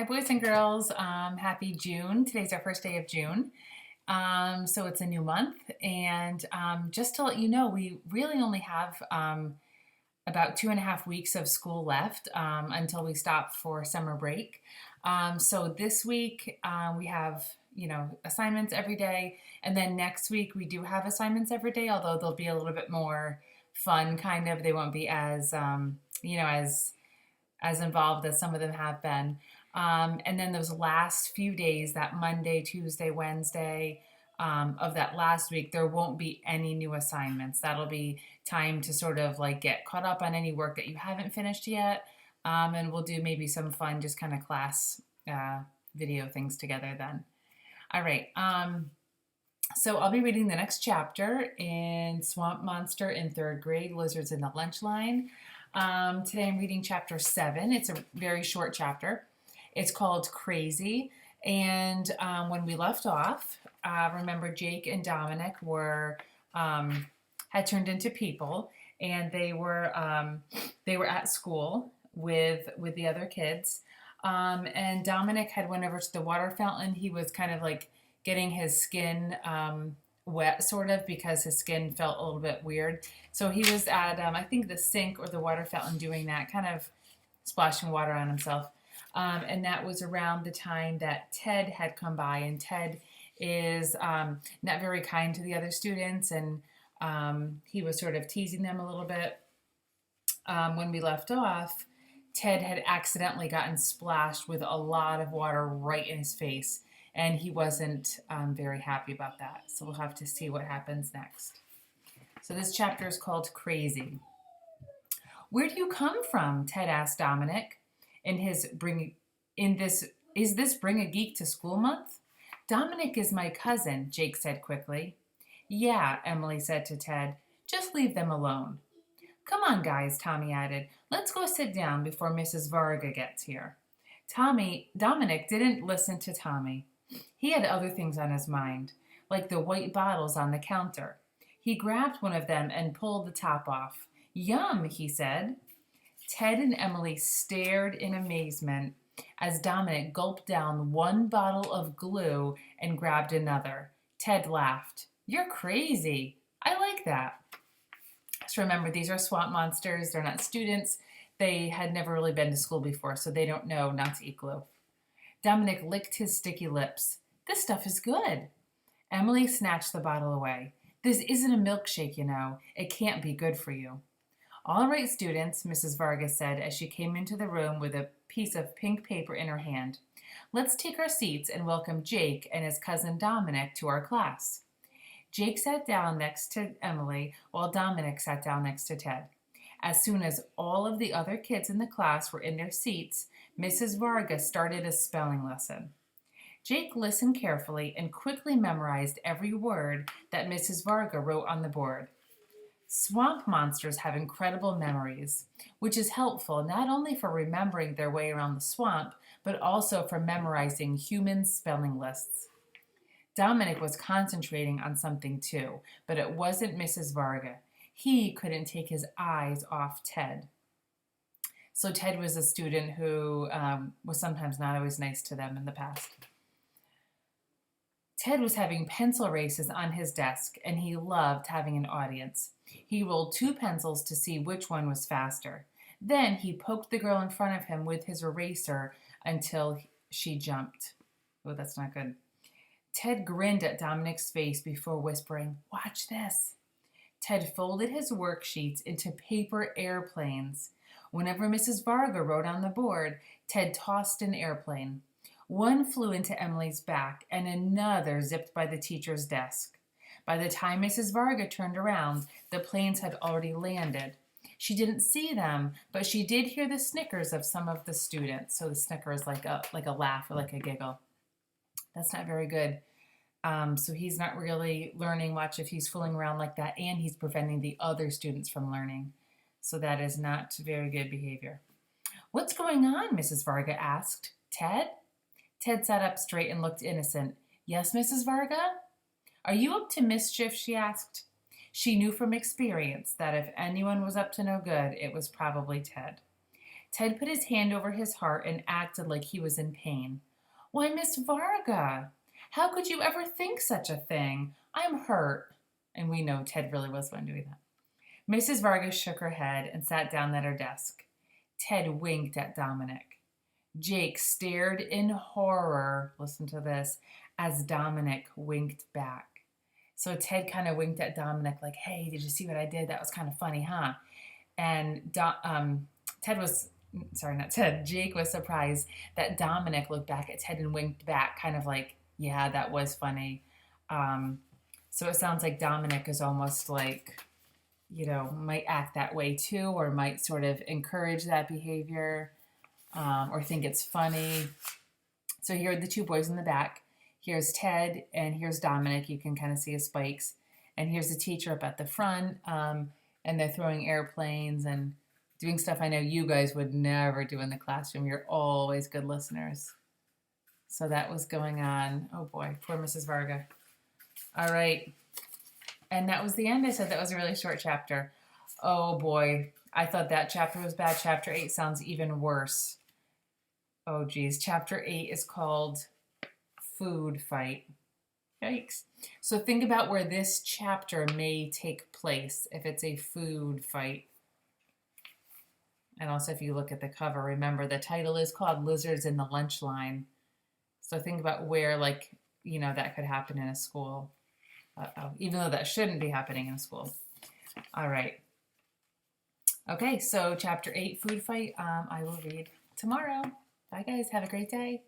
Hi, boys and girls. Happy June. Today's our first day of June. So it's a new month. And just to let you know, we really only have about 2.5 weeks of school left until we stop for summer break. So this week we have, assignments every day. And then next week we do have assignments every day, although they'll be a little bit more fun, kind of. They won't be as, as involved as some of them have been. And then those last few days, that Monday, Tuesday, Wednesday of that last week, there won't be any new assignments. That'll be time to sort of like get caught up on any work that you haven't finished yet. And we'll do maybe some fun, just kind of class video things together then. All right. So I'll be reading the next chapter in Swamp Monster in third grade, Lizards in the Lunch Line. Today I'm reading chapter 7. It's a very short chapter. It's called Crazy. And when we left off, remember Jake and Dominic had turned into people, and they were at school with the other kids. And Dominic had went over to the water fountain. He was kind of like getting his skin wet, sort of, because his skin felt a little bit weird. So he was at, I think, the sink or the water fountain doing that, kind of splashing water on himself. And that was around the time that Ted had come by. And Ted is not very kind to the other students, and he was sort of teasing them a little bit. When we left off, Ted had accidentally gotten splashed with a lot of water right in his face, and he wasn't very happy about that. So we'll have to see what happens next. So this chapter is called Crazy. Where do you come from? Ted asked Dominic. Is this Bring a Geek to School month? Dominic is my cousin, Jake said quickly. Yeah, Emily said to Ted. Just leave them alone. Come on, guys, Tommy added. Let's go sit down before Mrs. Varga gets here. Dominic didn't listen to Tommy. He had other things on his mind, like the white bottles on the counter. He grabbed one of them and pulled the top off. Yum, he said. Ted and Emily stared in amazement as Dominic gulped down one bottle of glue and grabbed another. Ted laughed. You're crazy. I like that. So remember, these are swamp monsters. They're not students. They had never really been to school before, so they don't know not to eat glue. Dominic licked his sticky lips. This stuff is good. Emily snatched the bottle away. This isn't a milkshake, you know. It can't be good for you. All right, students, Mrs. Vargas said as she came into the room with a piece of pink paper in her hand. Let's take our seats and welcome Jake and his cousin Dominic to our class. Jake sat down next to Emily while Dominic sat down next to Ted. As soon as all of the other kids in the class were in their seats, Mrs. Vargas started a spelling lesson. Jake listened carefully and quickly memorized every word that Mrs. Varga wrote on the board. Swamp monsters have incredible memories, which is helpful not only for remembering their way around the swamp, but also for memorizing human spelling lists. Dominic was concentrating on something too, but it wasn't Mrs. Varga. He couldn't take his eyes off Ted. So Ted was a student who was sometimes not always nice to them in the past. Ted was having pencil races on his desk, and he loved having an audience. He rolled 2 pencils to see which one was faster. Then he poked the girl in front of him with his eraser until she jumped. Oh, that's not good. Ted grinned at Dominic's face before whispering, "Watch this." Ted folded his worksheets into paper airplanes. Whenever Mrs. Varga wrote on the board, Ted tossed an airplane. One flew into Emily's back, and another zipped by the teacher's desk. By the time Mrs. Varga turned around, the planes had already landed. She didn't see them, but she did hear the snickers of some of the students. So the snicker is like a laugh or like a giggle. That's not very good. So he's not really learning much if he's fooling around like that, and he's preventing the other students from learning. So that is not very good behavior. What's going on? Mrs. Varga asked. Ted? Ted sat up straight and looked innocent. Yes, Mrs. Varga? Are you up to mischief? She asked. She knew from experience that if anyone was up to no good, it was probably Ted. Ted put his hand over his heart and acted like he was in pain. Why, Miss Varga, how could you ever think such a thing? I'm hurt. And we know Ted really was one doing that. Mrs. Vargas shook her head and sat down at her desk. Ted winked at Dominic. Jake stared in horror, listen to this, as Dominic winked back. So Ted kind of winked at Dominic like, hey, did you see what I did? That was kind of funny, huh? And Jake was surprised that Dominic looked back at Ted and winked back, kind of like, yeah, that was funny. So it sounds like Dominic is almost like, might act that way too, or might sort of encourage that behavior, or think it's funny. So here are the two boys in the back. Here's Ted and here's Dominic. You can kind of see his spikes. And here's the teacher up at the front, and they're throwing airplanes and doing stuff I know you guys would never do in the classroom. You're always good listeners. So that was going on. Oh boy, poor Mrs. Varga. All right. And that was the end. I said that was a really short chapter. Oh boy, I thought that chapter was bad. Chapter 8 sounds even worse. Oh geez, chapter 8 is called Food Fight. Yikes. So think about where this chapter may take place if it's a food fight. And also if you look at the cover, remember the title is called Lizards in the Lunch Line. So think about where, that could happen in a school. Even though that shouldn't be happening in a school. All right. Okay, so chapter 8, Food Fight, I will read tomorrow. Bye, guys. Have a great day.